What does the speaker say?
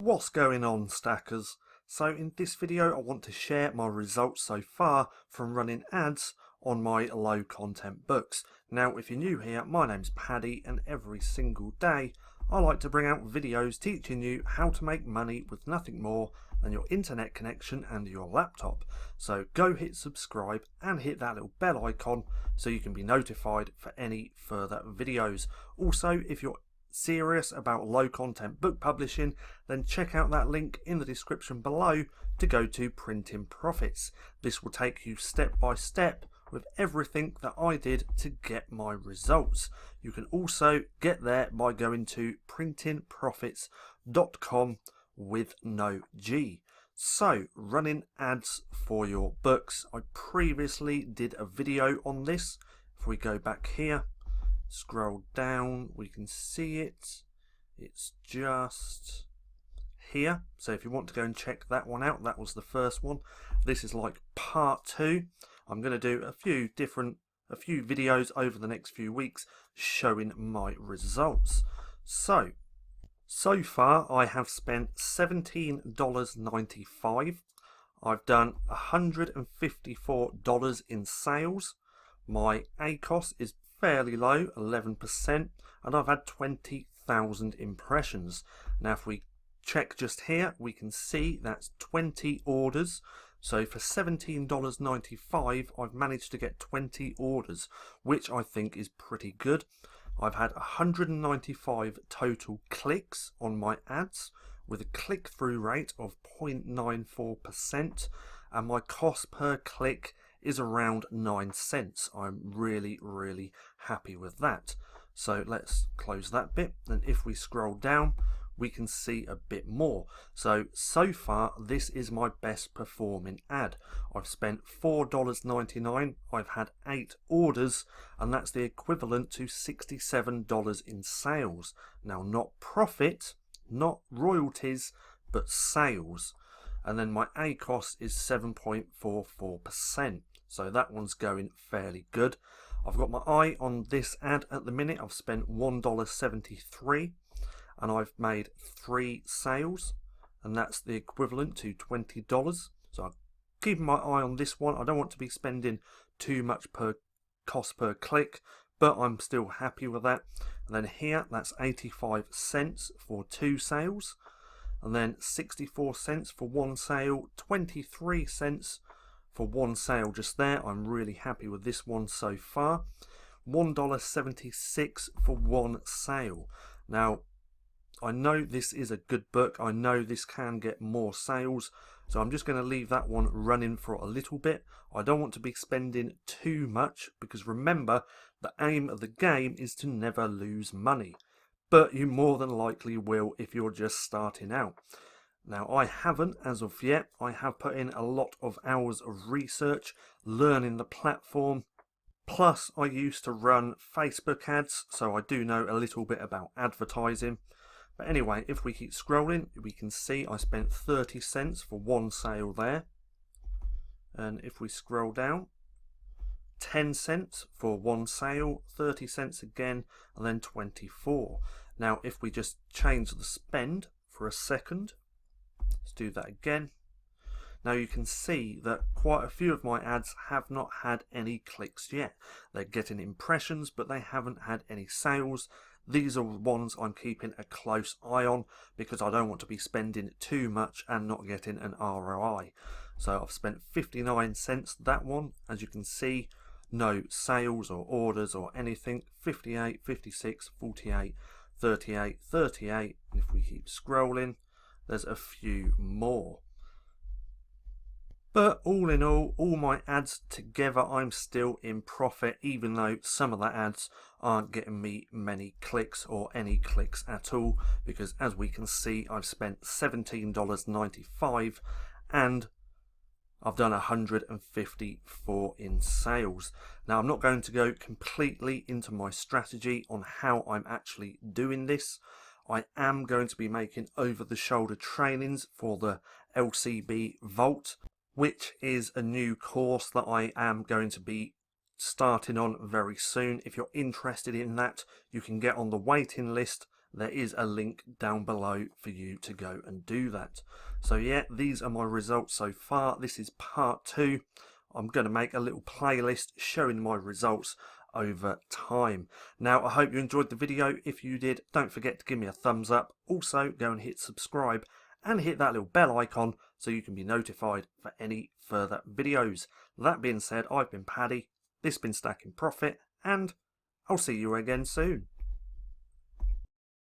What's going on, stackers? So in this video I want to share my results so far from running ads on my low content books. Now if you're new here, my name's Paddy and every single day I like to bring out videos teaching you how to make money with nothing more than your internet connection and your laptop. So go hit subscribe and hit that little bell icon so you can be notified for any further videos. Also, if you're serious about low content book publishing, then check out that link in the description below to go to Printing Profits. This will take you step by step with everything that I did to get my results. You can also get there by going to printingprofits.com with no G. So, running ads for your books. I previously did a video on this. If we go back here, scroll down, we can see it. It's just here. So if you want to go and check that one out, that was the first one. This is like part 2. I'm going to do a few videos over the next few weeks showing my results. So far I have spent $17.95. I've done $154 in sales. My ACOS is fairly low, 11%, and I've had 20,000 impressions. Now if we check just here, we can see that's 20 orders. So for $17.95 I've managed to get 20 orders, which I think is pretty good. I've had 195 total clicks on my ads with a click-through rate of 0.94%, and my cost per click is around 9 cents. I'm really happy with that. So let's close that bit, and if we scroll down we can see a bit more. So far this is my best performing ad. I've spent $4.99, I've had 8 orders, and that's the equivalent to $67 in sales. Now not profit, not royalties, but sales. And then my ACOS is 7.44%. So that one's going fairly good. I've got my eye on this ad at the minute. I've spent $1.73 and I've made 3 sales, and that's the equivalent to $20. So I'm keeping my eye on this one. I don't want to be spending too much per cost per click, but I'm still happy with that. And then here, that's 85 cents for 2 sales, and then 64 cents for 1 sale, 23 cents for 1 sale just there. I'm really happy with this one so far. $1.76 for 1 sale. Now I know this is a good book, I know this can get more sales, so I'm just going to leave that one running for a little bit. I don't want to be spending too much, because remember, the aim of the game is to never lose money, but you more than likely will if you're just starting out. Now I haven't as of yet. I have put in a lot of hours of research, learning the platform, plus I used to run Facebook ads, so I do know a little bit about advertising. But anyway, if we keep scrolling, we can see I spent 30 cents for 1 sale there. And if we scroll down, 10 cents for 1 sale, 30 cents again, and then 24. Now if we just change the spend for a second, let's do that again. Now you can see that quite a few of my ads have not had any clicks yet. They're getting impressions, but they haven't had any sales. These are ones I'm keeping a close eye on, because I don't want to be spending too much and not getting an ROI. So I've spent 59 cents that one. As you can see, no sales or orders or anything. 58, 56, 48, 38, 38. And if we keep scrolling, there's a few more. But all in all my ads together, I'm still in profit, even though some of the ads aren't getting me many clicks or any clicks at all, because as we can see, I've spent $17.95 and I've done 154 in sales. Now I'm not going to go completely into my strategy on how I'm actually doing this. I am going to be making over-the-shoulder trainings for the LCB Vault, which is a new course that I am going to be starting on very soon. If you're interested in that, you can get on the waiting list there is a link down below for you to go and do that. So yeah, these are my results so far. This is part 2. I'm going to make a little playlist showing my results over time. Now, I hope you enjoyed the video. If you did, don't forget to give me a thumbs up. Also, go and hit subscribe and hit that little bell icon so you can be notified for any further videos. That being said, I've been Paddy, this has been Stacking Profit, and I'll see you again soon.